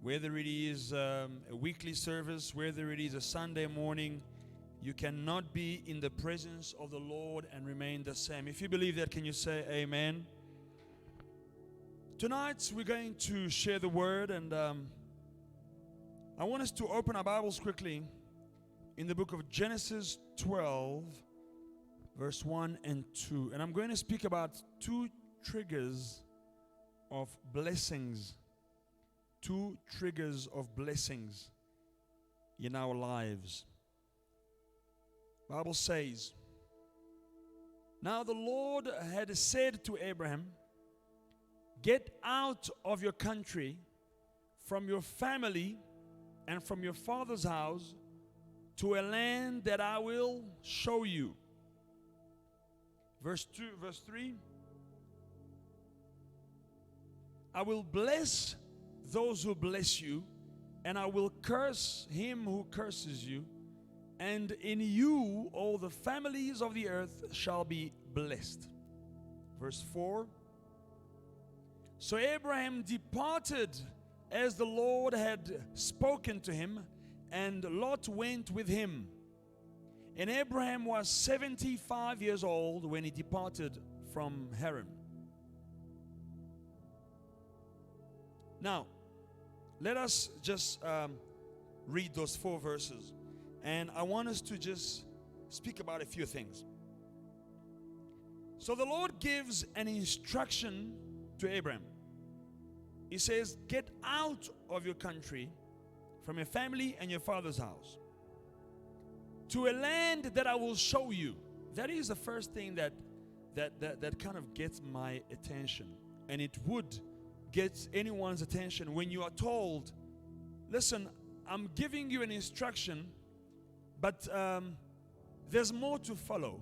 whether it is a weekly service, whether it is a Sunday morning, you cannot be in the presence of the Lord and remain the same. If you believe that, can you say amen? Tonight we're going to share the word, and I want us to open our Bibles quickly in the book of Genesis 12, verse 1 and 2. And I'm going to speak about two triggers of blessings. Two triggers of blessings in our lives. Bible says, "Now the Lord had said to Abraham, get out of your country, from your family, and from your father's house, to a land that I will show you." Verse 3, "I will bless those who bless you, and I will curse him who curses you, and in you all the families of the earth shall be blessed." Verse 4, "So Abraham departed as the Lord had spoken to him, and Lot went with him. And Abraham was 75 years old when he departed from Haran." Now, let us just read those 4 verses. And I want us to just speak about a few things. So the Lord gives an instruction to Abraham. He says, get out of your country, from your family and your father's house, to a land that I will show you. That is the first thing that kind of gets my attention. And it would get anyone's attention when you are told, listen, I'm giving you an instruction, but there's more to follow.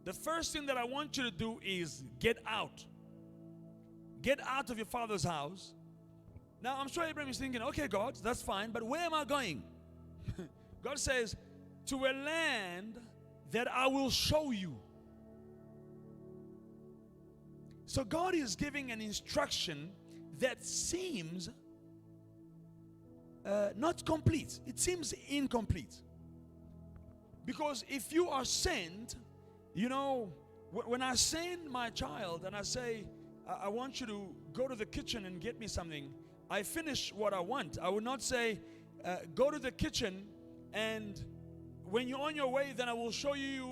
The first thing that I want you to do is get out. Get out of your father's house. Now, I'm sure Abraham is thinking, okay, God, that's fine, but where am I going? God says, to a land that I will show you. So God is giving an instruction that seems not complete. It seems incomplete. Because if you are sent, you know, when I send my child and I say, I want you to go to the kitchen and get me something, I finish what I want. I would not say, go to the kitchen, and when you're on your way, then I will show you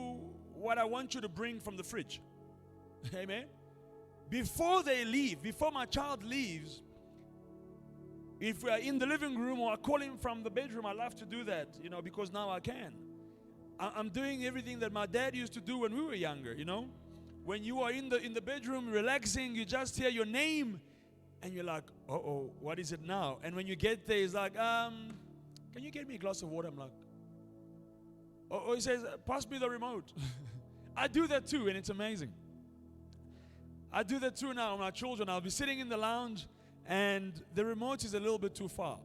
what I want you to bring from the fridge. Amen? Before they leave, before my child leaves, if we are in the living room or I call him from the bedroom, I love to do that, you know, because now I can. I'm doing everything that my dad used to do when we were younger, you know. When you are in the bedroom relaxing, you just hear your name and you're like, uh-oh, what is it now? And when you get there, it's like, can you get me a glass of water? I'm like, oh, he says, pass me the remote. I do that too, and it's amazing. I do that too now with my children. I'll be sitting in the lounge and the remote is a little bit too far,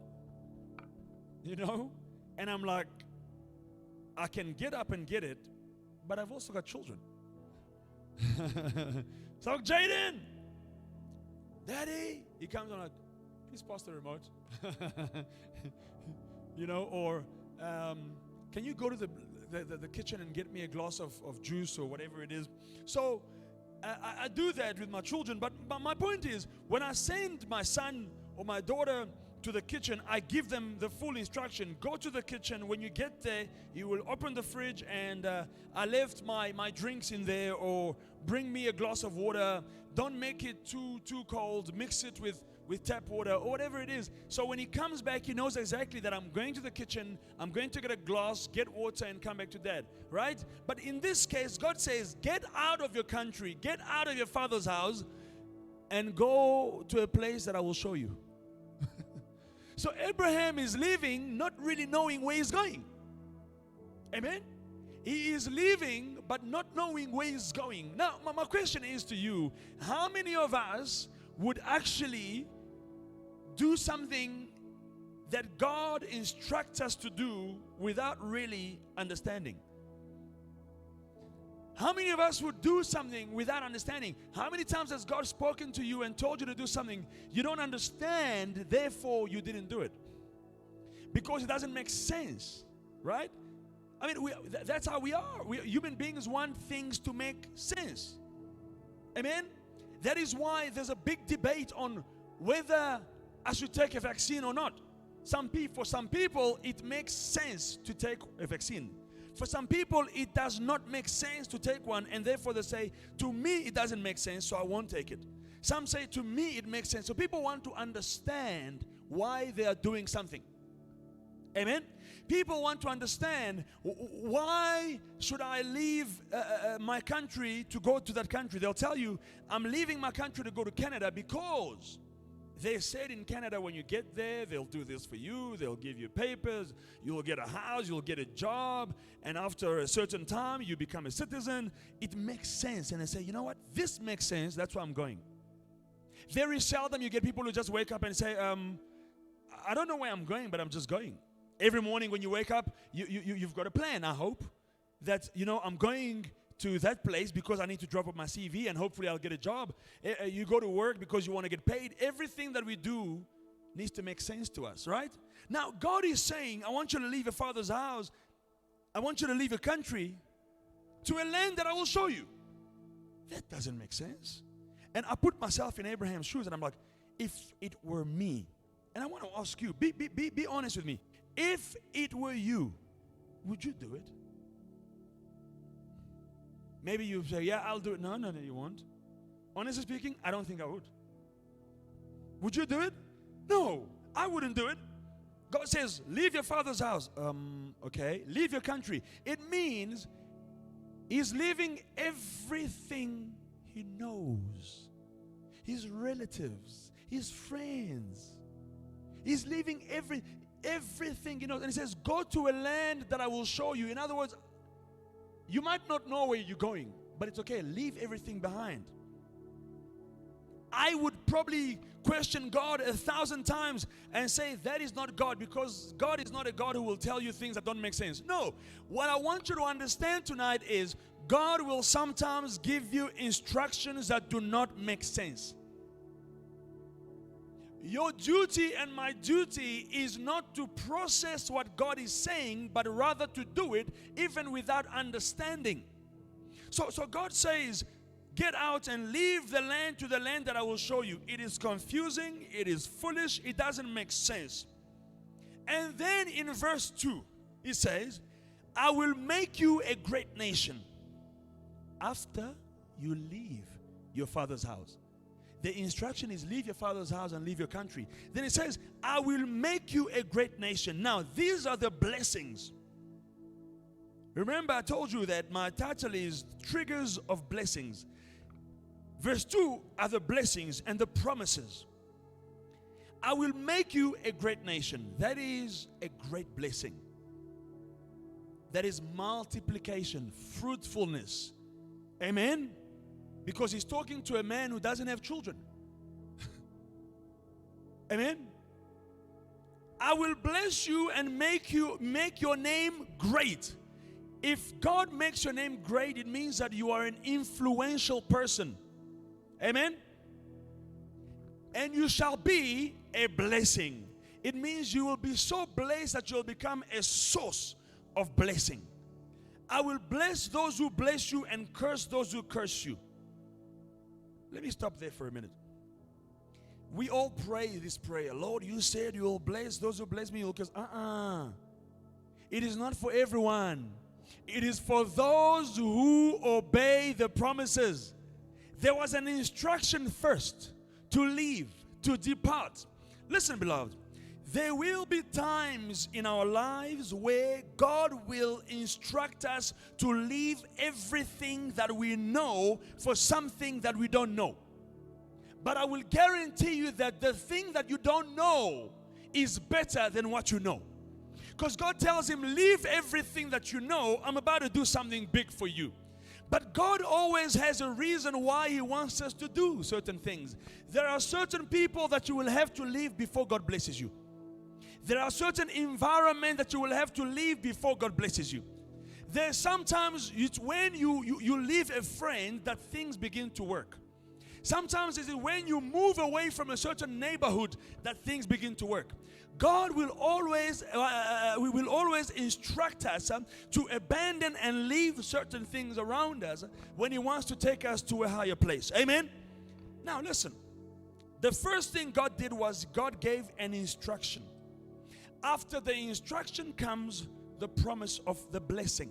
you know? And I'm like, I can get up and get it, but I've also got children. So, Jaden, Daddy, he comes on like, please pass the remote. You know, or can you go to the kitchen and get me a glass of juice or whatever it is? So I do that with my children, but my point is, when I send my son or my daughter to the kitchen, I give them the full instruction. Go to the kitchen. When you get there, you will open the fridge and I left my drinks in there, or bring me a glass of water. Don't make it too cold. Mix it with tap water or whatever it is. So when he comes back, he knows exactly that I'm going to the kitchen, I'm going to get a glass, get water, and come back to dad, right? But in this case, God says, get out of your country, get out of your father's house, and go to a place that I will show you. So Abraham is leaving, not really knowing where he's going. Amen? He is leaving, but not knowing where he's going. Now, my question is to you, how many of us would actually do something that God instructs us to do without really understanding? How many of us would do something without understanding? How many times has God spoken to you and told you to do something you don't understand, therefore you didn't do it? Because it doesn't make sense, right? I mean, that's how we are. Human beings want things to make sense. Amen? That is why there's a big debate on whether I should take a vaccine or not. For some people, it makes sense to take a vaccine. For some people, it does not make sense to take one, and therefore they say, to me it doesn't make sense, so I won't take it. Some say, to me it makes sense. So people want to understand why they are doing something. Amen? People want to understand, why should I leave my country to go to that country? They'll tell you, I'm leaving my country to go to Canada because they said in Canada, when you get there, they'll do this for you. They'll give you papers. You'll get a house. You'll get a job. And after a certain time, you become a citizen. It makes sense. And they say, you know what? This makes sense. That's why I'm going. Very seldom you get people who just wake up and say, I don't know where I'm going, but I'm just going. Every morning when you wake up, you've got a plan, I hope, that, I'm going to that place because I need to drop up my CV and hopefully I'll get a job. You go to work because you want to get paid. Everything that we do needs to make sense to us, right? Now, God is saying, I want you to leave your father's house. I want you to leave your country to a land that I will show you. That doesn't make sense. And I put myself in Abraham's shoes and I'm like, if it were me, and I want to ask you, be honest with me. If it were you, would you do it? Maybe you say, yeah, I'll do it. No, you won't. Honestly speaking, I don't think I would. Would you do it? No, I wouldn't do it. God says, leave your father's house. Okay, leave your country. It means he's leaving everything he knows. His relatives, his friends. He's leaving everything, and he says, go to a land that I will show you. In other words, you might not know where you're going, but it's okay. Leave everything behind. I would probably question God 1,000 times and say that is not God, because God is not a God who will tell you things that don't make sense. No. What I want you to understand tonight is God will sometimes give you instructions that do not make sense. Your duty and my duty is not to process what God is saying, but rather to do it even without understanding. So God says, get out and leave the land to the land that I will show you. It is confusing, it is foolish, it doesn't make sense. And then in verse 2, it says, I will make you a great nation after you leave your father's house. The instruction is leave your father's house and leave your country. Then it says, I will make you a great nation. Now, these are the blessings. Remember, I told you that my title is Triggers of Blessings. Verse 2 are the blessings and the promises. I will make you a great nation. That is a great blessing. That is multiplication, fruitfulness. Amen? Because he's talking to a man who doesn't have children. Amen? I will bless you and make your name great. If God makes your name great, it means that you are an influential person. Amen? And you shall be a blessing. It means you will be so blessed that you'll become a source of blessing. I will bless those who bless you and curse those who curse you. Let me stop there for a minute. We all pray this prayer. Lord, you said you will bless those who bless me. You'll curse. It is not for everyone. It is for those who obey the promises. There was an instruction first to leave, to depart. Listen, beloved. There will be times in our lives where God will instruct us to leave everything that we know for something that we don't know. But I will guarantee you that the thing that you don't know is better than what you know. Because God tells him, leave everything that you know. I'm about to do something big for you. But God always has a reason why he wants us to do certain things. There are certain people that you will have to leave before God blesses you. There are certain environments that you will have to leave before God blesses you. there's sometimes it's when you leave a friend that things begin to work. Sometimes it's when you move away from a certain neighborhood that things begin to work. God will always instruct us to abandon and leave certain things around us when He wants to take us to a higher place. Amen? Now listen. The first thing God did was God gave an instruction. After the instruction comes the promise of the blessing.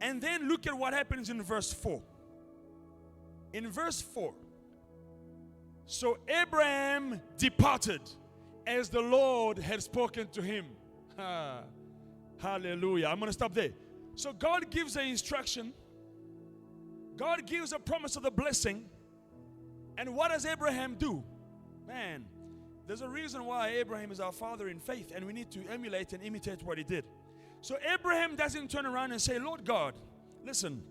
And then look at what happens in verse 4. In verse 4. So Abraham departed as the Lord had spoken to him. Hallelujah. I'm going to stop there. So God gives an instruction. God gives a promise of the blessing. And what does Abraham do? Man, there's a reason why Abraham is our father in faith, and we need to emulate and imitate what he did. So Abraham doesn't turn around and say, Lord God, listen,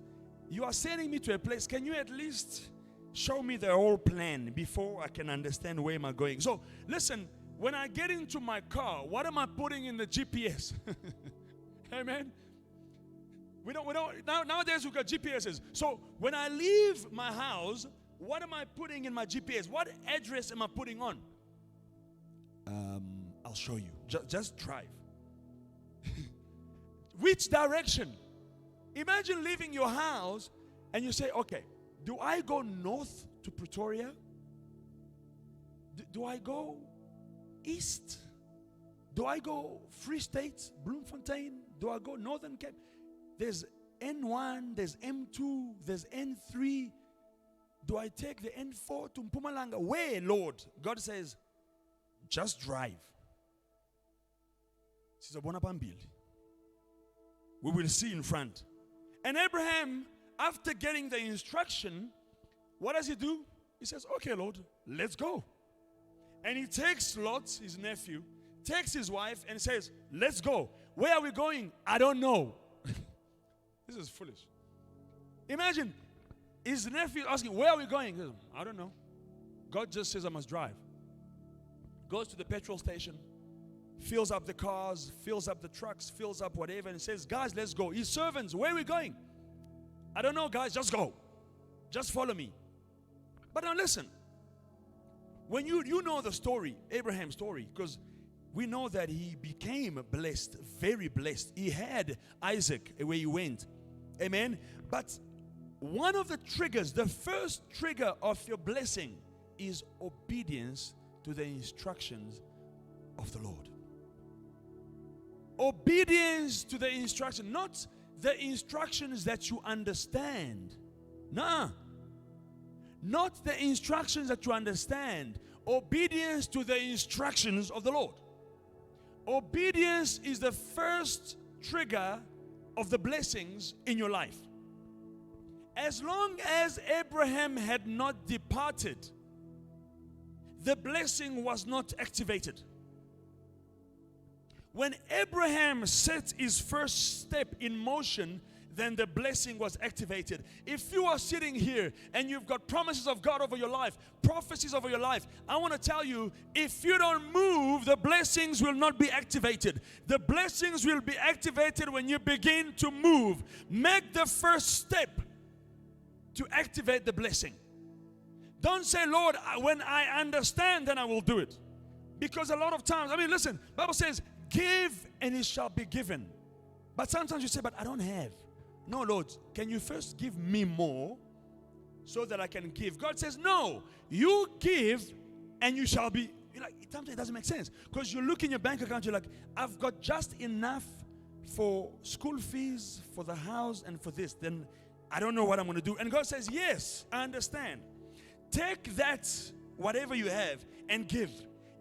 you are sending me to a place. Can you at least show me the whole plan before I can understand where am I going? So listen, when I get into my car, what am I putting in the GPS? Amen. Nowadays we've got GPSs. So when I leave my house, what am I putting in my GPS? What address am I putting on? I'll show you. Just drive. Which direction? Imagine leaving your house and you say, okay, do I go north to Pretoria? Do I go east? Do I go Free State, Bloemfontein? Do I go Northern Cape? There's N1, there's M2, there's N3. Do I take the N4 to Mpumalanga? Where, Lord? God says, just drive. We will see in front. And Abraham, after getting the instruction, what does he do? He says, okay, Lord, let's go. And he takes Lot, his nephew, takes his wife and says, let's go. Where are we going? I don't know. This is foolish. Imagine his nephew asking, where are we going? He says, I don't know. God just says I must drive. Goes to the petrol station, fills up the cars, fills up the trucks, fills up whatever, and says, guys, let's go. His servants, where are we going? I don't know, guys, just go. Just follow me. But now listen. When you know the story, Abraham's story, because we know that he became blessed, very blessed. He had Isaac where he went. Amen. But one of the triggers, the first trigger of your blessing is obedience to the instructions of the Lord. Obedience to the instruction, not the instructions that you understand. Nah. Not the instructions that you understand. Obedience to the instructions of the Lord. Obedience is the first trigger of the blessings in your life. As long as Abraham had not departed, the blessing was not activated. When Abraham set his first step in motion, then the blessing was activated. If you are sitting here and you've got promises of God over your life, prophecies over your life, I want to tell you, if you don't move, the blessings will not be activated. The blessings will be activated when you begin to move. Make the first step to activate the blessing. Don't say, Lord, when I understand, then I will do it. Because a lot of times, listen, Bible says, give and it shall be given. But sometimes you say, but I don't have. No, Lord, can you first give me more so that I can give? God says, no, you give and you shall be. Sometimes it doesn't make sense. Because you look in your bank account, you're like, I've got just enough for school fees, for the house, and for this. Then I don't know what I'm going to do. And God says, yes, I understand. Take that, whatever you have, and give,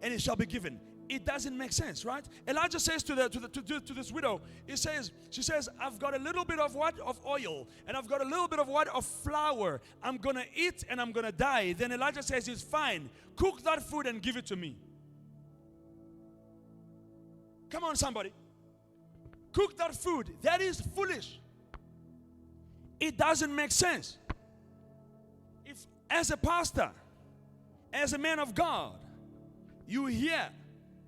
and it shall be given. It doesn't make sense, right? Elijah says to this widow, she says, I've got a little bit of what? Of oil. And I've got a little bit of what? Of flour. I'm going to eat and I'm going to die. Then Elijah says, it's fine. Cook that food and give it to me. Come on, somebody. Cook that food. That is foolish. It doesn't make sense. If, as a pastor, as a man of God, you hear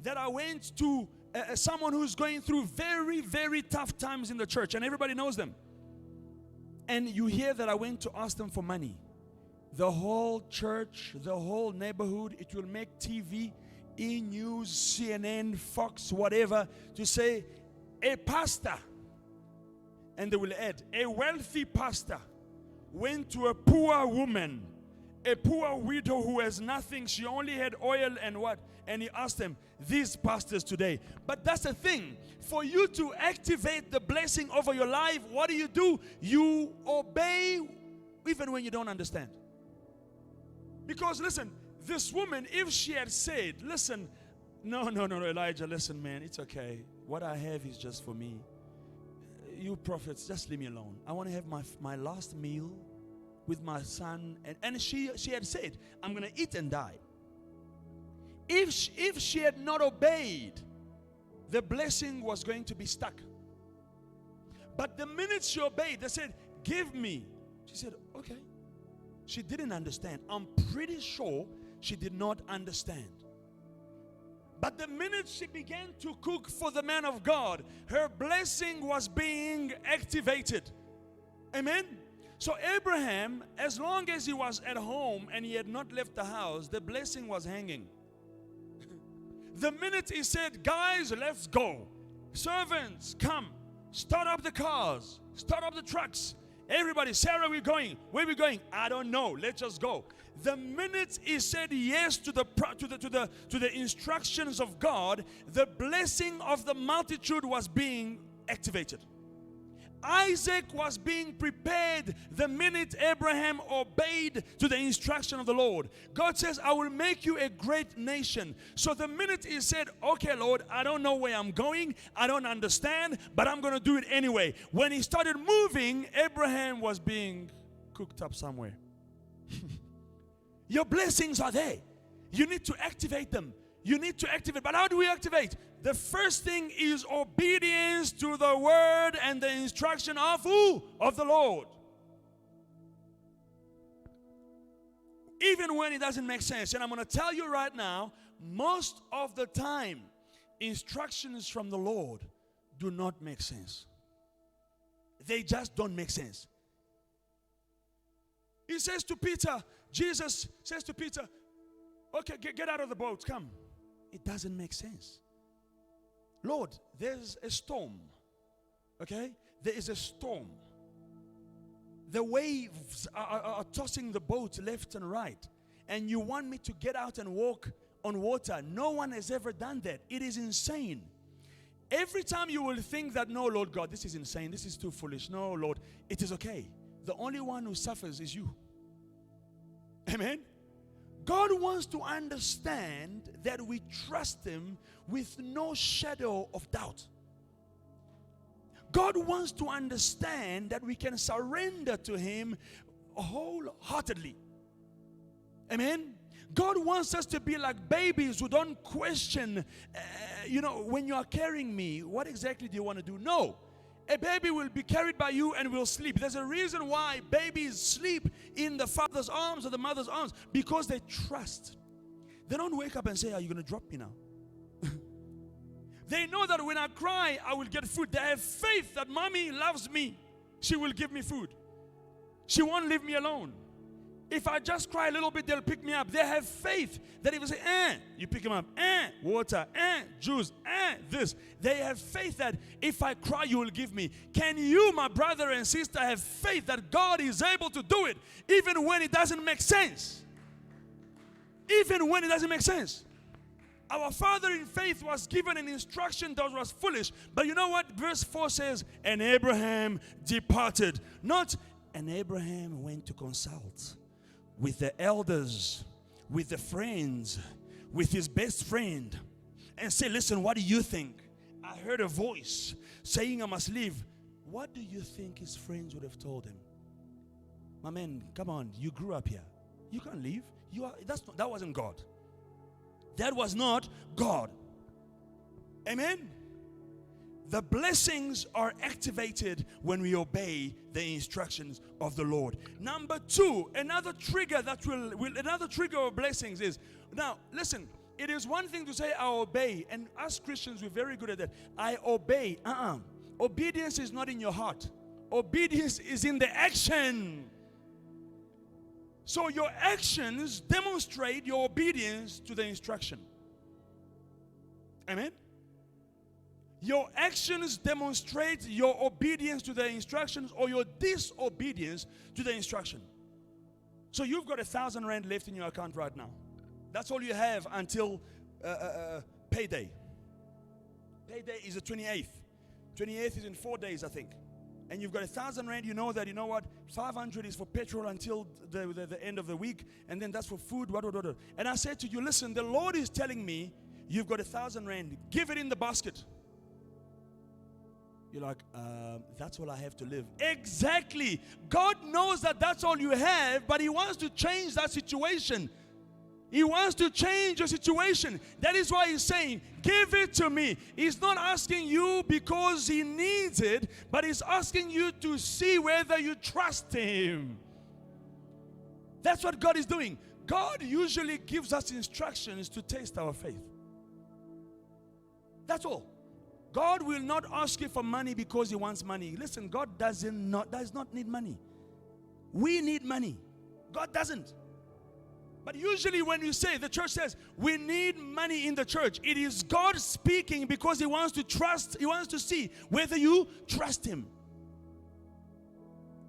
that I went to someone who's going through very, very tough times in the church, and everybody knows them. And you hear that I went to ask them for money. The whole church, the whole neighborhood, it will make TV, E-News, CNN, Fox, whatever, to say, a pastor, and they will add, a wealthy pastor went to a poor woman, a poor widow who has nothing. She only had oil and what? And he asked them, these pastors today. But that's the thing. For you to activate the blessing over your life, what do? You obey even when you don't understand. Because listen, this woman, if she had said, listen, no, Elijah, listen, man, it's okay. What I have is just for me. You prophets, just leave me alone. I want to have my last meal with my son. And she had said, I'm going to eat and die. If she had not obeyed, the blessing was going to be stuck. But the minute she obeyed, they said, give me. She said, okay. She didn't understand. I'm pretty sure she did not understand. But the minute she began to cook for the man of God, her blessing was being activated. Amen? So Abraham, as long as he was at home and he had not left the house, the blessing was hanging. The minute he said, guys, let's go. Servants, come. Start up the cars. Start up the trucks. Everybody, Sarah, we're going. Where are we going? I don't know. Let's just go. The minute he said yes to the instructions of God, the blessing of the multitude was being activated. Isaac was being prepared the minute Abraham obeyed to the instruction of the Lord. God says, I will make you a great nation. So the minute he said, okay, Lord, I don't know where I'm going, I don't understand, but I'm going to do it anyway. When he started moving, Abraham was being cooked up somewhere. Your blessings are there. You need to activate them. You need to activate. But how do we activate? The first thing is obedience to the word and the instruction of who? Of the Lord. Even when it doesn't make sense. And I'm going to tell you right now, most of the time, instructions from the Lord do not make sense. They just don't make sense. He says to Peter, Jesus says to Peter, okay, get out of the boat, come. It doesn't make sense. Lord, there's a storm. Okay? There is a storm. The waves are tossing the boat left and right. And you want me to get out and walk on water. No one has ever done that. It is insane. Every time you will think that, no, Lord God, this is insane. This is too foolish. No, Lord, it is okay. The only one who suffers is you. Amen? God wants to understand that we trust Him with no shadow of doubt. God wants to understand that we can surrender to Him wholeheartedly. Amen? God wants us to be like babies who don't question, when you are carrying me, what exactly do you want to do? No. A baby will be carried by you and will sleep. There's a reason why babies sleep in the father's arms or the mother's arms, because they trust. They don't wake up and say, are you going to drop me now? They know that when I cry, I will get food. They have faith that mommy loves me. She will give me food. She won't leave me alone. If I just cry a little bit, they'll pick me up. They have faith that if you say, you pick them up, water, juice, this. They have faith that if I cry, you will give me. Can you, my brother and sister, have faith that God is able to do it even when it doesn't make sense? Even when it doesn't make sense. Our father in faith was given an instruction that was foolish. But you know what? Verse 4 says, and Abraham departed. Not, and Abraham went to consult with the elders, with the friends, with his best friend, and say, listen, what do you think? I heard a voice saying I must leave. What do you think his friends would have told him? My man, come on, you grew up here. You can't leave. That wasn't God. That was not God. Amen? The blessings are activated when we obey the instructions of the Lord. Number two, another trigger of blessings is, now listen, it is one thing to say, I obey. And us Christians, we're very good at that. I obey. Obedience is not in your heart. Obedience is in the action. So your actions demonstrate your obedience to the instruction. Amen? Your actions demonstrate your obedience to the instructions or your disobedience to the instruction. So you've got 1,000 rand left in your account right now. That's all you have until payday. Payday is the 28th. 28th is in 4 days, I think. And you've got 1,000 rand, you know that, you know what, 500 is for petrol until the end of the week, and then that's for food, what. And I said to you, listen, the Lord is telling me, you've got 1,000 rand, give it in the basket. You're like, that's all I have to live. Exactly. God knows that that's all you have, but He wants to change that situation. He wants to change your situation. That is why He's saying, give it to me. He's not asking you because He needs it, but He's asking you to see whether you trust Him. That's what God is doing. God usually gives us instructions to test our faith. That's all. God will not ask you for money because He wants money. Listen, God does not need money. We need money. God doesn't. But usually when you say, the church says, we need money in the church, it is God speaking because He wants to trust, He wants to see whether you trust Him.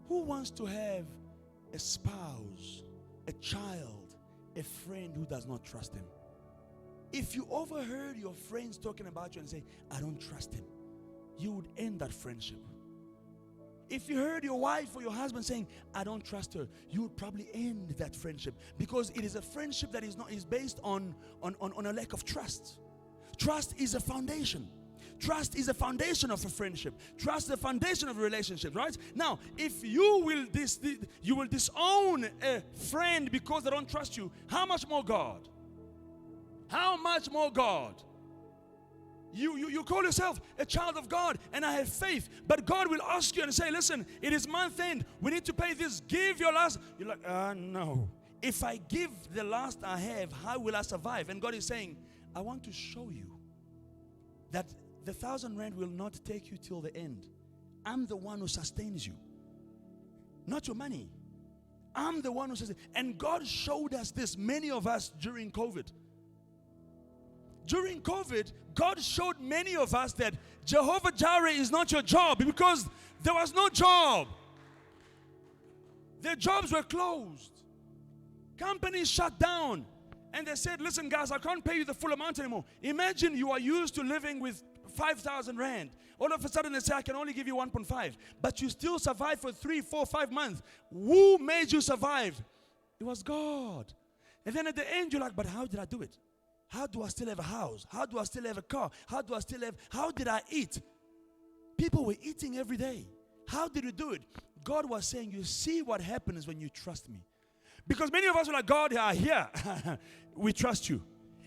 Who wants to have a spouse, a child, a friend who does not trust Him? If you overheard your friends talking about you and say, I don't trust him, you would end that friendship. If you heard your wife or your husband saying, I don't trust her, you would probably end that friendship, because it is a friendship that is based on a lack of trust. Trust is a foundation. Trust is the foundation of a friendship. Trust is the foundation of a relationship, right? Now, if you will disown a friend because they don't trust you, how much more God? How much more God? You call yourself a child of God, and I have faith, but God will ask you and say, listen, it is month end, we need to pay this, give your last. You're like, no. If I give the last I have, how will I survive? And God is saying, I want to show you that the 1,000 rand will not take you till the end. I'm the one who sustains you, not your money. I'm the one who sustains. And God showed us this, many of us, during COVID. During COVID, God showed many of us that Jehovah Jireh is not your job, because there was no job. Their jobs were closed. Companies shut down. And they said, listen guys, I can't pay you the full amount anymore. Imagine you are used to living with 5,000 rand. All of a sudden they say, I can only give you 1.5. But you still survived for 3, 4, 5 months. Who made you survive? It was God. And then at the end you're like, but how did I do it? How do I still have a house? How do I still have a car? How did I eat? People were eating every day. How did you do it? God was saying, you see what happens when you trust me. Because many of us are like, God, here, we trust you.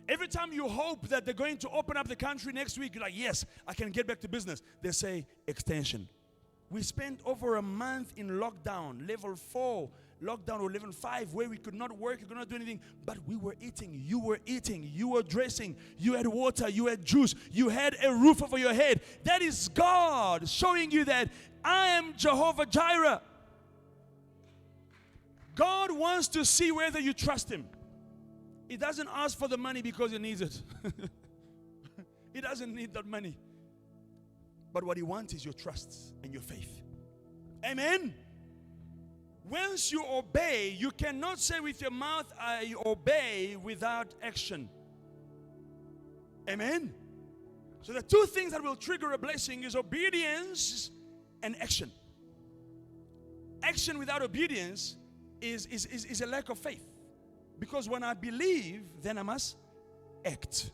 Every time you hope that they're going to open up the country next week, you're like, yes, I can get back to business. They say, extension. We spent over a month in lockdown, level 4 lockdown, or level 5, where we could not work, we could not do anything, but we were eating, you were dressing, you had water, you had juice, you had a roof over your head. That is God showing you that I am Jehovah Jireh. God wants to see whether you trust Him. He doesn't ask for the money because He needs it. He doesn't need that money. But what He wants is your trust and your faith. Amen. Once you obey, you cannot say with your mouth, I obey, without action. Amen. So the two things that will trigger a blessing is obedience and action. Action without obedience is a lack of faith. Because when I believe, then I must act.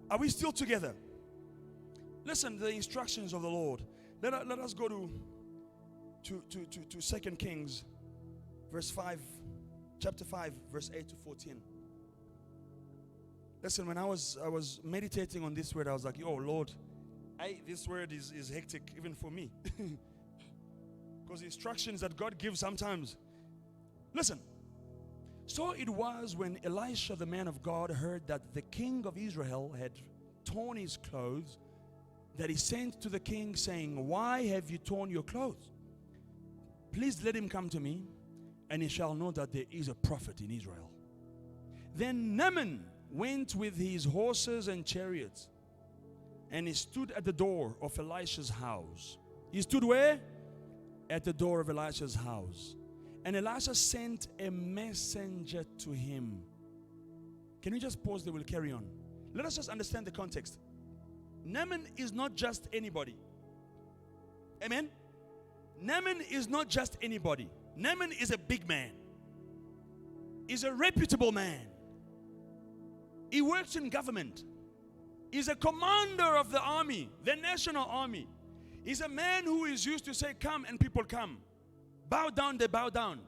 Are we still together? Listen to the instructions of the Lord. Let us go to 2 Kings, verse 5, chapter 5, verse 8 to 14. Listen, when I was meditating on this word, I was like, oh Lord, this word is hectic even for me. Because the instructions that God gives sometimes. Listen, So it was when Elisha, the man of God, heard that the king of Israel had torn his clothes, that he sent to the king saying, "Why have you torn your clothes? Please let him come to me, and he shall know that there is a prophet in Israel." Then Naaman went with his horses and chariots, and he stood at the door of Elisha's house. He stood where? At the door of Elisha's house. And Elisha sent a messenger to him. Can we just pause there? We'll carry on. Let us just understand the context. Naaman is not just anybody. Amen? Naaman is not just anybody. Naaman is a big man. He's a reputable man. He works in government. He's a commander of the army, the national army. He's a man who is used to say, "Come," and people come. Bow down, they bow down.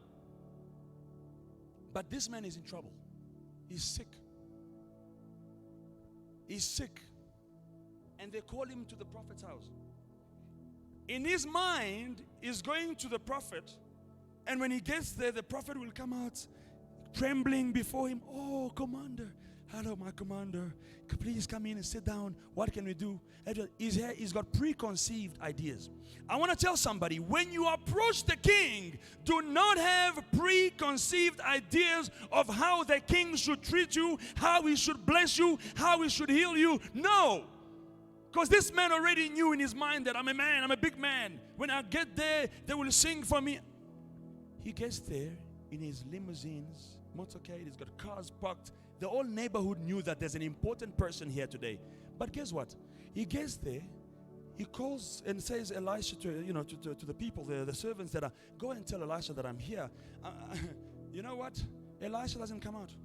But this man is in trouble. He's sick. He's sick. And they call him to the prophet's house. In his mind, he's going to the prophet. And when he gets there, the prophet will come out trembling before him. "Oh, commander. Hello, my commander. Please come in and sit down. What can we do?" He's got preconceived ideas. I want to tell somebody, when you approach the king, do not have preconceived ideas of how the king should treat you, how he should bless you, how he should heal you. No. Because this man already knew in his mind that I'm a man, I'm a big man. When I get there, they will sing for me. He gets there in his limousines, motorcade, he's got cars parked. The whole neighborhood knew that there's an important person here today. But guess what? He gets there, he calls and says Elisha to the people, the servants that are, "Go and tell Elisha that I'm here." You know what? Elisha doesn't come out.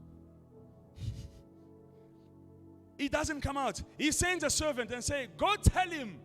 He doesn't come out. He sends a servant and say, "Go tell him."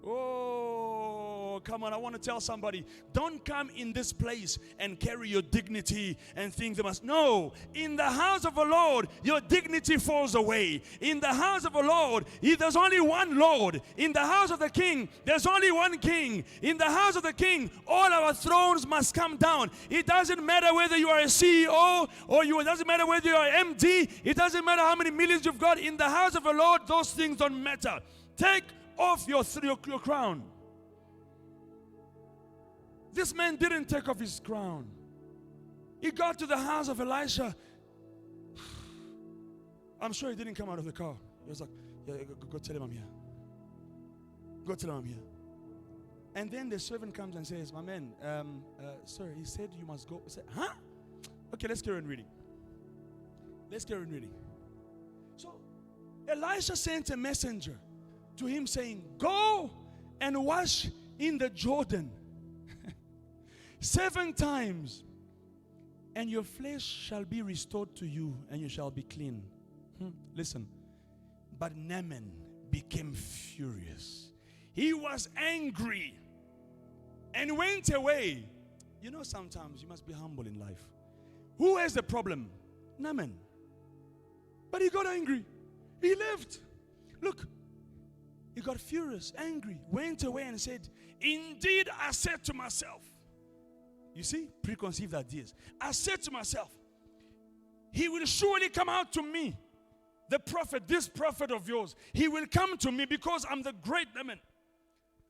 Oh, come on, I want to tell somebody, don't come in this place and carry your dignity and think they must. No, in the house of the Lord, your dignity falls away. In the house of the Lord, there's only one Lord. In the house of the King, there's only one King. In the house of the King, all our thrones must come down. It doesn't matter whether you are a CEO or it doesn't matter whether you are an MD. It doesn't matter how many millions you've got. In the house of the Lord, those things don't matter. Take off your crown. This man didn't take off his crown. He got to the house of Elisha. I'm sure he didn't come out of the car. He was like, "Yeah, go tell him I'm here. Go tell him I'm here." And then the servant comes and says, "My man, sir, he said you must go." I said, "Huh? Okay, let's carry on reading. Let's carry on reading." So Elisha sent a messenger to him saying, "Go and wash in the Jordan 7 times, and your flesh shall be restored to you, and you shall be clean." Listen, but Naaman became furious. He was angry and went away. You know, sometimes you must be humble in life. Who has the problem? Naaman. But he got angry. He left. Look, he got furious, angry, went away and said, "Indeed, I said to myself." You see, preconceived ideas. "I said to myself, he will surely come out to me. The prophet, this prophet of yours, he will come to me because I'm the great Naaman.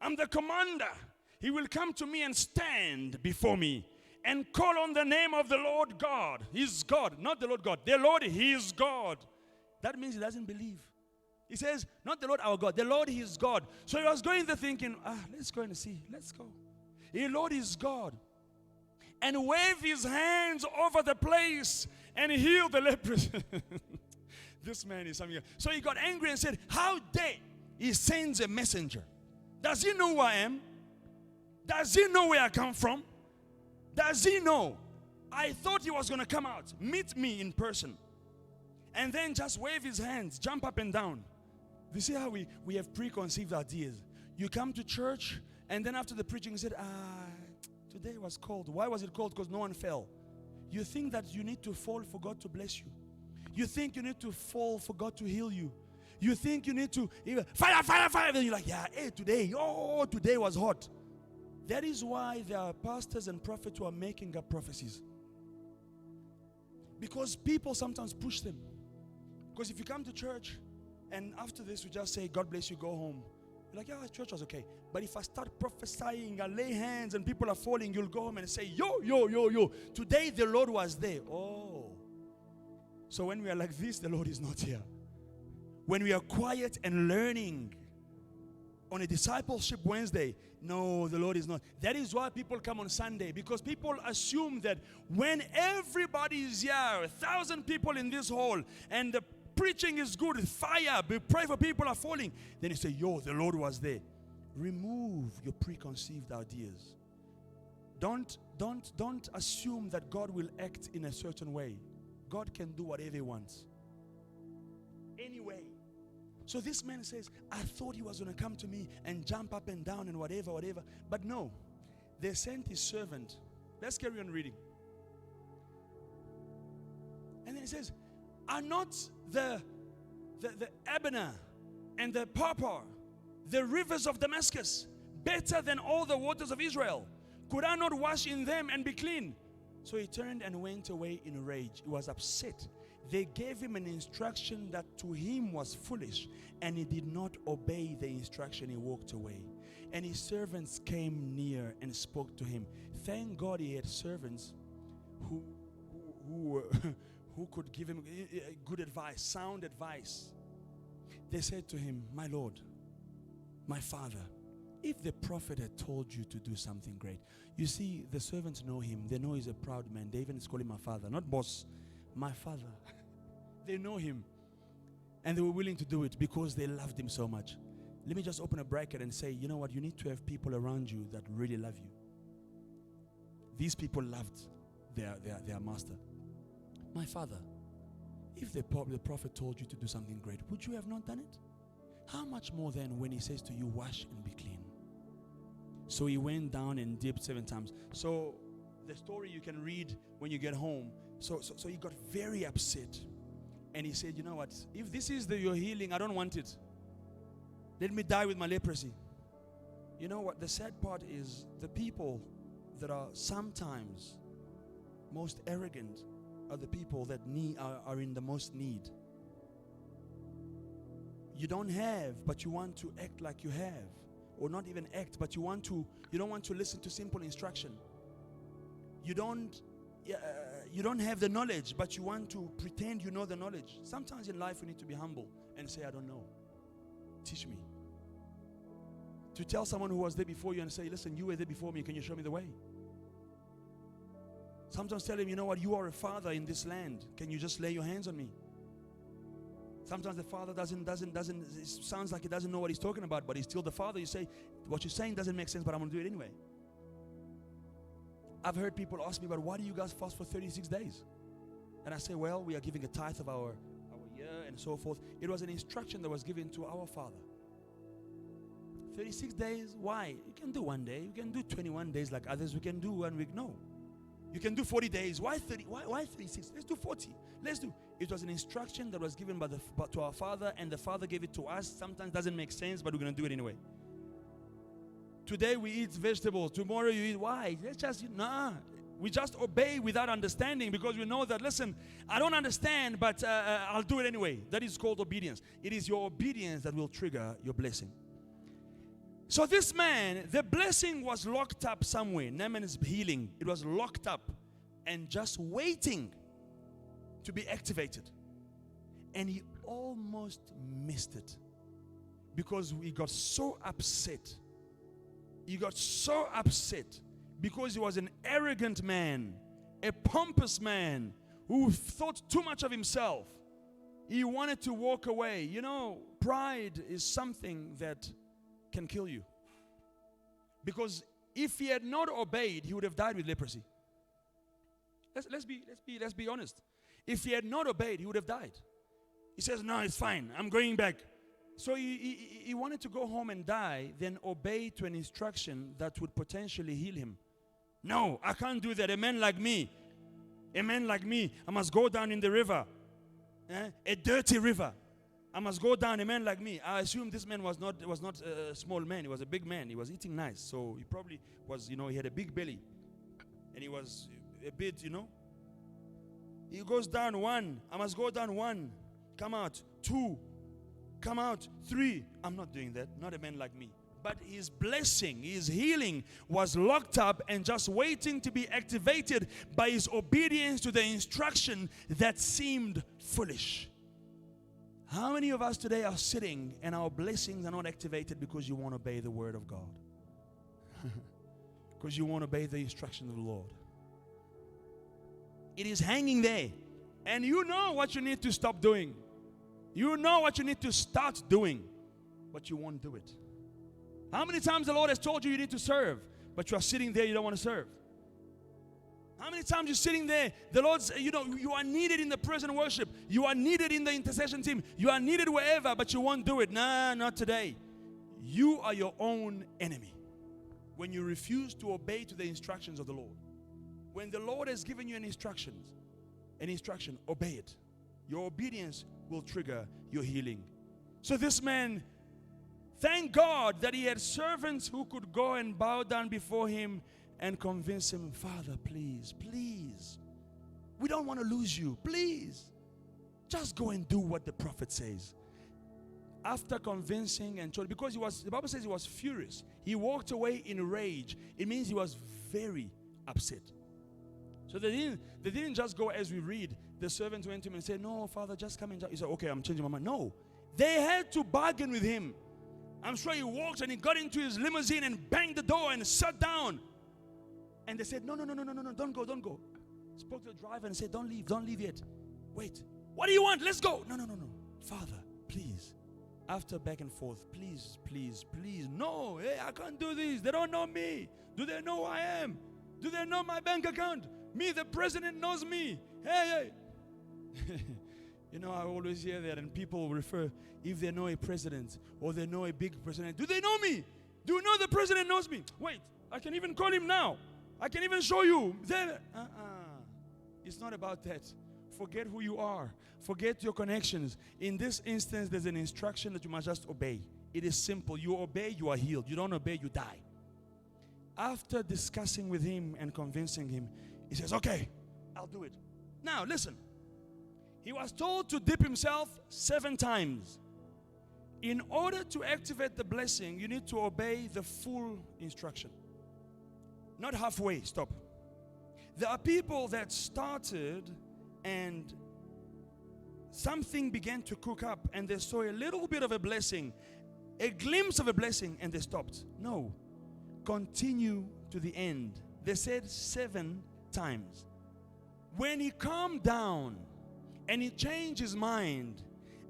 I'm the commander. He will come to me and stand before me and call on the name of the Lord God." He's God, not the Lord God. The Lord, He is God. That means he doesn't believe. He says, not the Lord our God, the Lord, He is God. So he was going there thinking, let's go and see. Let's go. The Lord is God. And wave his hands over the place and heal the lepers. This man is something else. So he got angry and said, "How dare he sends a messenger? Does he know who I am? Does he know where I come from? Does he know? I thought he was going to come out, meet me in person, and then just wave his hands, jump up and down." You see how we have preconceived ideas. You come to church, and then after the preaching, you said, today was cold. Why was it cold? Because no one fell. You think that you need to fall for God to bless you. You think you need to fall for God to heal you. You think you need to, fire, fire, fire. Then you're like, today was hot. That is why there are pastors and prophets who are making up prophecies. Because people sometimes push them. Because if you come to church and after this we just say, God bless you, go home. You're like, yeah, church was okay. But if I start prophesying, I lay hands and people are falling, you'll go home and say, yo, today the Lord was there. Oh. So when we are like this, the Lord is not here. When we are quiet and learning on a discipleship Wednesday, no, the Lord is not. That is why people come on Sunday, because people assume that when everybody is here, 1,000 people in this hall, and the preaching is good, fire, we pray for people are falling, then you say, yo, the Lord was there. Remove your preconceived ideas. Don't assume that God will act in a certain way. God can do whatever He wants. Anyway. So this man says, I thought he was going to come to me and jump up and down and whatever. But no, they sent his servant. Let's carry on reading. And then he says, are not the Abana and the Pharpar, the rivers of Damascus, better than all the waters of Israel? Could I not wash in them and be clean? So he turned and went away in a rage. He was upset. They gave him an instruction that to him was foolish, and he did not obey the instruction. He walked away. And his servants came near and spoke to him. Thank God he had servants who could give him good advice, sound advice. They said to him, my Lord, my father, if the prophet had told you to do something great. You see, the servants know him. They know he's a proud man. They even call him my father, not boss. My father. They know him. And they were willing to do it because they loved him so much. Let me just open a bracket and say, you know what? You need to have people around you that really love you. These people loved their master. My father, if the prophet told you to do something great, would you have not done it? How much more then when he says to you, wash and be clean? So he went down and dipped 7 times. So the story you can read when you get home. So he got very upset. And he said, you know what? If this is your healing, I don't want it. Let me die with my leprosy. You know what? The sad part is the people that are sometimes most arrogant are the people that are in the most need. You don't have, but you want to act like you have. Or not even act, but you don't want to listen to simple instruction. You don't have the knowledge, but you want to pretend you know the knowledge. Sometimes in life we need to be humble and say, I don't know. Teach me. To tell someone who was there before you and say, listen, you were there before me, can you show me the way? Sometimes tell him, you know what, you are a father in this land. Can you just lay your hands on me? Sometimes the father it sounds like he doesn't know what he's talking about, but he's still the father. You say, what you're saying doesn't make sense, but I'm going to do it anyway. I've heard people ask me, but why do you guys fast for 36 days? And I say, well, we are giving a tithe of our year and so forth. It was an instruction that was given to our father. 36 days, why? You can do 1 day. You can do 21 days like others. We can do 1 week. No. You can do 40 days. Why 30? Why 36? Let's do 40. Let's do. It was an instruction that was given to our father, and the father gave it to us. Sometimes doesn't make sense, but we're going to do it anyway. Today we eat vegetables. Tomorrow you eat. Why? Let's just, we just obey without understanding, because we know that, listen, I don't understand, but I'll do it anyway. That is called obedience. It is your obedience that will trigger your blessing. So this man, the blessing was locked up somewhere. Naaman's healing, it was locked up and just waiting to be activated. And he almost missed it because he got so upset. He got so upset because he was an arrogant man, a pompous man who thought too much of himself. He wanted to walk away. You know, pride is something that can kill you. Because if he had not obeyed, he would have died with leprosy. Let's be honest. If he had not obeyed, he would have died. He says, no, it's fine. I'm going back. So he wanted to go home and die, then obey to an instruction that would potentially heal him. No, I can't do that. A man like me, I must go down in the river. A dirty river. I must go down, a man like me. I assume this man was not a small man. He was a big man. He was eating nice. So he probably was, he had a big belly. And he was a bit, He goes down 1. I must go down 1. Come out 2. Come out 3. I'm not doing that. Not a man like me. But his blessing, his healing was locked up and just waiting to be activated by his obedience to the instruction that seemed foolish. How many of us today are sitting and our blessings are not activated because you won't obey the word of God? Because you won't obey the instruction of the Lord. It is hanging there. And you know what you need to stop doing. You know what you need to start doing. But you won't do it. How many times the Lord has told you you need to serve, but you are sitting there, you don't want to serve? How many times you're sitting there, the Lord's, you are needed in the praise and worship. You are needed in the intercession team. You are needed wherever, but you won't do it. Nah, not today. You are your own enemy when you refuse to obey to the instructions of the Lord. When the Lord has given you an instruction, obey it. Your obedience will trigger your healing. So this man, thank God that he had servants who could go and bow down before him and convince him, Father, please, please, we don't want to lose you. Please, just go and do what the prophet says. After convincing and told, because the Bible says he was furious. He walked away in rage. It means he was very upset. So they didn't just go as we read. The servant went to him and said, no, Father, just come and he said, okay, I'm changing my mind. No, they had to bargain with him. I'm sure he walked and he got into his limousine and banged the door and sat down. And they said, no, don't go. Spoke to the driver and said, don't leave yet. Wait, what do you want? Let's go. No. Father, please. After back and forth, please. No, hey, I can't do this. They don't know me. Do they know who I am? Do they know my bank account? Me, the president knows me. Hey. I always hear that, and people refer, if they know a president or they know a big president, do they know me? Do you know the president knows me? Wait, I can even call him now. I can even show you. It's not about that. Forget who you are. Forget your connections. In this instance, there's an instruction that you must just obey. It is simple. You obey, you are healed. You don't obey, you die. After discussing with him and convincing him, he says, okay, I'll do it. Now, listen. He was told to dip himself 7 times. In order to activate the blessing, you need to obey the full instruction. Not halfway, stop. There are people that started and something began to cook up and they saw a little bit of a blessing, a glimpse of a blessing, and they stopped. No. Continue to the end. They said 7 times. When he calmed down and he changed his mind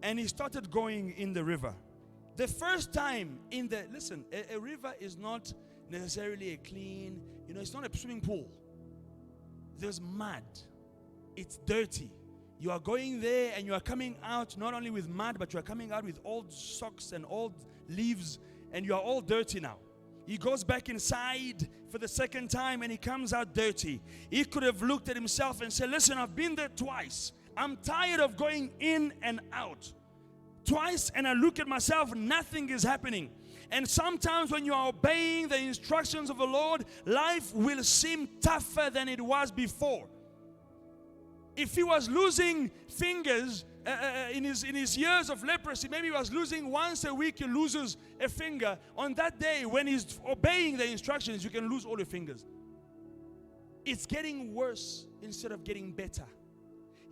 and he started going in the river. The first time a river is not necessarily a clean, it's not a swimming pool. There's mud. It's dirty. You are going there and you are coming out not only with mud, but you are coming out with old socks and old leaves, and you are all dirty now. He goes back inside for the second time and he comes out dirty. He could have looked at himself and said, listen, I've been there twice. I'm tired of going in and out. Twice, and I look at myself, nothing is happening. And sometimes when you are obeying the instructions of the Lord, life will seem tougher than it was before. If he was losing fingers in his years of leprosy, maybe he was losing once a week, he loses a finger. On that day, when he's obeying the instructions, you can lose all your fingers. It's getting worse instead of getting better.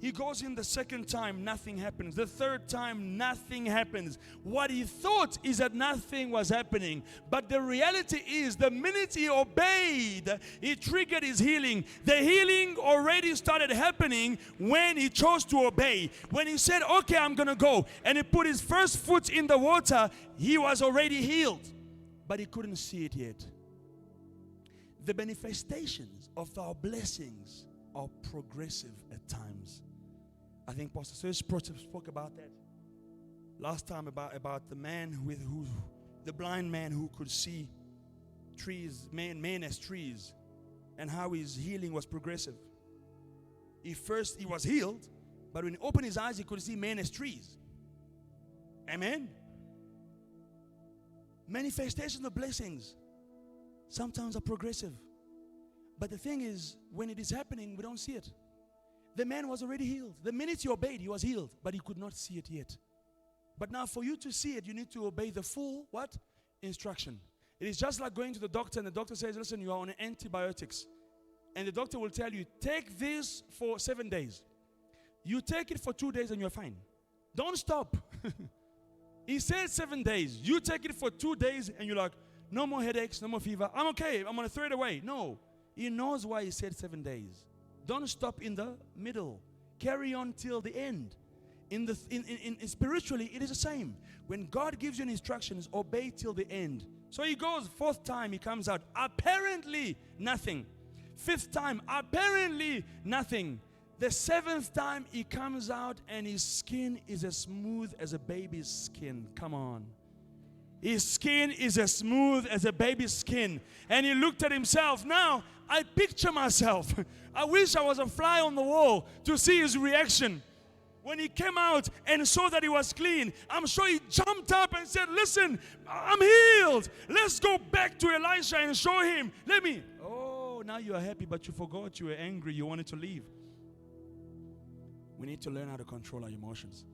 He goes in the second time, nothing happens. The third time, nothing happens. What he thought is that nothing was happening. But the reality is, the minute he obeyed, he triggered his healing. The healing already started happening when he chose to obey. When he said, okay, I'm going to go, and he put his first foot in the water, he was already healed. But he couldn't see it yet. The manifestations of our blessings are progressive at times. I think Pastor Serge spoke about that last time, about the man the blind man who could see trees, men as trees, and how his healing was progressive. He was healed, but when he opened his eyes, he could see men as trees. Amen. Manifestations of blessings sometimes are progressive. But the thing is, when it is happening, we don't see it. The man was already healed. The minute he obeyed, he was healed, but he could not see it yet. But now for you to see it, you need to obey the full, what? Instruction. It is just like going to the doctor and the doctor says, listen, you are on antibiotics. And the doctor will tell you, take this for 7 days. You take it for 2 days and you're fine. Don't stop. He said 7 days. You take it for 2 days and you're like, no more headaches, no more fever. I'm okay. I'm going to throw it away. No. He knows why he said 7 days. Don't stop in the middle. Carry on till the end. In spiritually, it is the same. When God gives you instructions, obey till the end. So he goes, 4th time he comes out. Apparently nothing. 5th time, apparently nothing. The 7th time he comes out and his skin is as smooth as a baby's skin. Come on. His skin is as smooth as a baby's skin. And he looked at himself. Now, I picture myself. I wish I was a fly on the wall to see his reaction. When he came out and saw that he was clean, I'm sure he jumped up and said, listen, I'm healed. Let's go back to Elisha and show him. Oh, now you are happy, but you forgot you were angry. You wanted to leave. We need to learn how to control our emotions.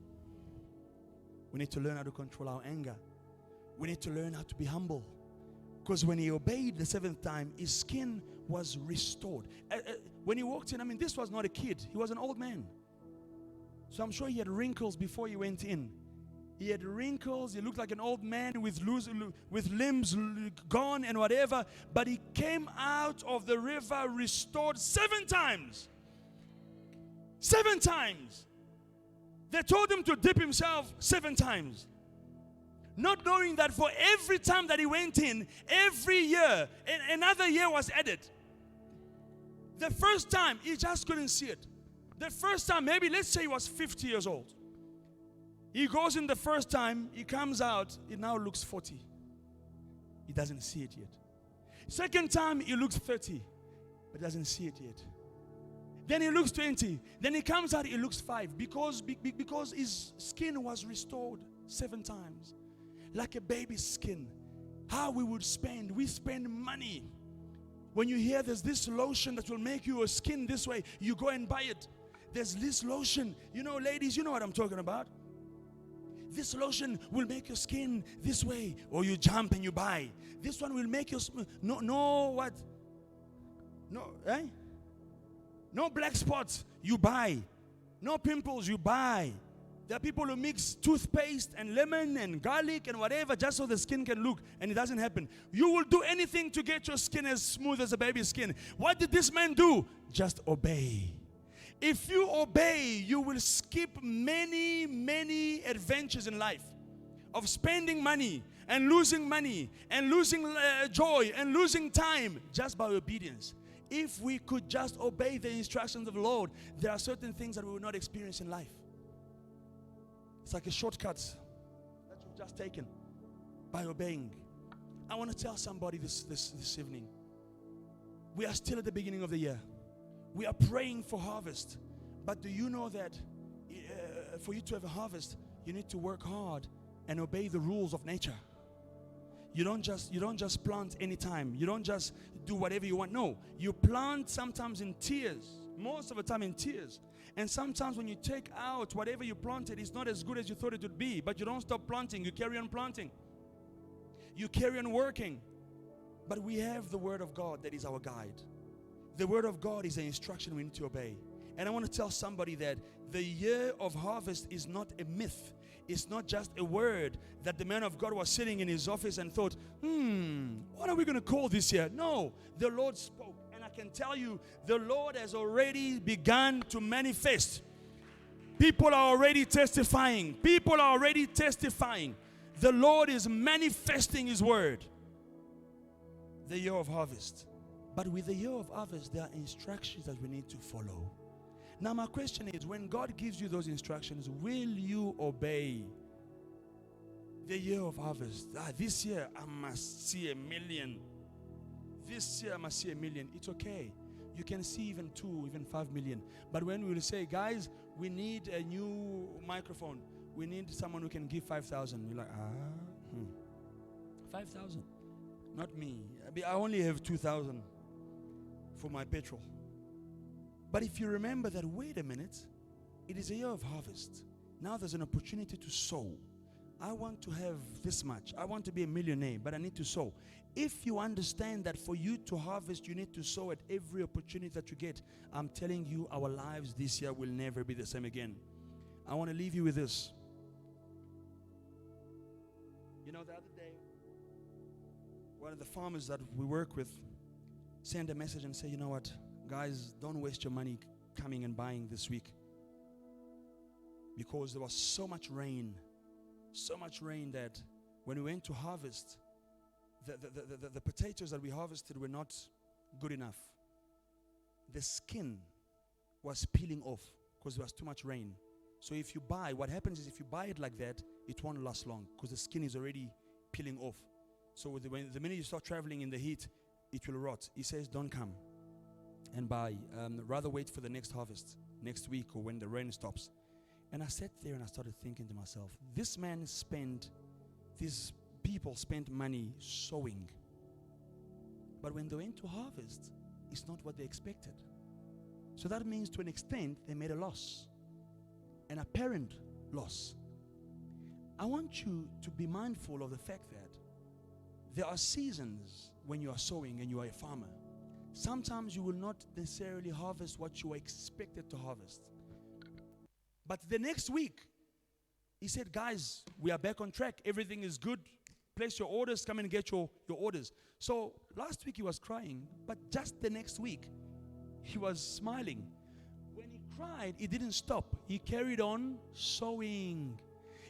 We need to learn how to control our anger. We need to learn how to be humble. Because when he obeyed the 7th time, his skin was restored. When he walked in, this was not a kid. He was an old man. So I'm sure he had wrinkles before he went in. He had wrinkles. He looked like an old man with limbs gone and whatever. But he came out of the river restored 7 times. 7 times. They told him to dip himself 7 times. Not knowing that for every time that he went in, every year, another year was added. The first time, he just couldn't see it. The first time, maybe let's say he was 50 years old. He goes in the first time, he comes out, it now looks 40. He doesn't see it yet. Second time, he looks 30, but doesn't see it yet. Then he looks 20. Then he comes out, he looks 5 because his skin was restored 7 times. Like a baby's skin. How we spend money. When you hear there's this lotion that will make your skin this way, you go and buy it. There's this lotion. Ladies, you know what I'm talking about. This lotion will make your skin this way. Or you jump and you buy. This one will make your what? No black spots, you buy. No pimples, you buy. There are people who mix toothpaste and lemon and garlic and whatever just so the skin can look, and it doesn't happen. You will do anything to get your skin as smooth as a baby's skin. What did this man do? Just obey. If you obey, you will skip many, many adventures in life of spending money and losing joy and losing time just by obedience. If we could just obey the instructions of the Lord, there are certain things that we will not experience in life. It's like a shortcut that you've just taken by obeying. I want to tell somebody this evening. We are still at the beginning of the year. We are praying for harvest. But do you know that for you to have a harvest, you need to work hard and obey the rules of nature? You don't just plant anytime. You don't just do whatever you want. No, you plant sometimes in tears. Most of the time in tears. And sometimes when you take out whatever you planted, it's not as good as you thought it would be. But you don't stop planting. You carry on planting. You carry on working. But we have the Word of God that is our guide. The Word of God is an instruction we need to obey. And I want to tell somebody that the year of harvest is not a myth. It's not just a word that the man of God was sitting in his office and thought, what are we going to call this year? No, the Lord spoke. And I can tell you, the Lord has already begun to manifest. People are already testifying. People are already testifying. The Lord is manifesting His word. The year of harvest. But with the year of harvest, there are instructions that we need to follow. Now my question is, when God gives you those instructions, will you obey? The year of harvest. This year I must see 1 million. This year I must see 1 million. It's okay. You can see even 2, even 5 million. But when we will say, guys, we need a new microphone. We need someone who can give 5,000. You're like, 5,000? Not me. I only have 2,000 for my petrol. But if you remember that, wait a minute, it is a year of harvest. Now there's an opportunity to sow. I want to have this much. I want to be a millionaire, but I need to sow. If you understand that for you to harvest, you need to sow at every opportunity that you get, I'm telling you, our lives this year will never be the same again. I want to leave you with this. You know, the other day, one of the farmers that we work with sent a message and said, you know what, guys, don't waste your money coming and buying this week. Because there was so much rain that when we went to harvest, the potatoes that we harvested were not good enough. The skin was peeling off because there was too much rain. So if you buy, what happens is if you buy it like that, it won't last long because the skin is already peeling off. So the minute you start traveling in the heat, it will rot. He says, don't come and buy. Rather wait for the next harvest, next week or when the rain stops. And I sat there and I started thinking to myself, these people spent money sowing. But when they went to harvest, it's not what they expected. So that means to an extent, they made a loss, an apparent loss. I want you to be mindful of the fact that there are seasons when you are sowing and you are a farmer. Sometimes you will not necessarily harvest what you were expected to harvest. But the next week, he said, guys, we are back on track. Everything is good. Place your orders. Come and get your orders. So last week he was crying, but just the next week, he was smiling. When he cried, he didn't stop. He carried on sowing.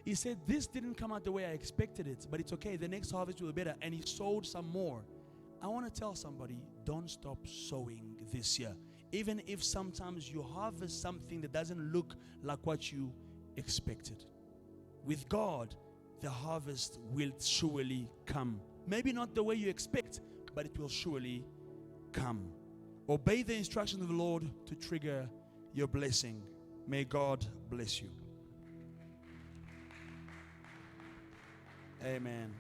He said, this didn't come out the way I expected it, but it's okay. The next harvest will be better. And he sowed some more. I want to tell somebody, don't stop sowing this year. Even if sometimes you harvest something that doesn't look like what you expected. With God, the harvest will surely come. Maybe not the way you expect, but it will surely come. Obey the instructions of the Lord to trigger your blessing. May God bless you. Amen.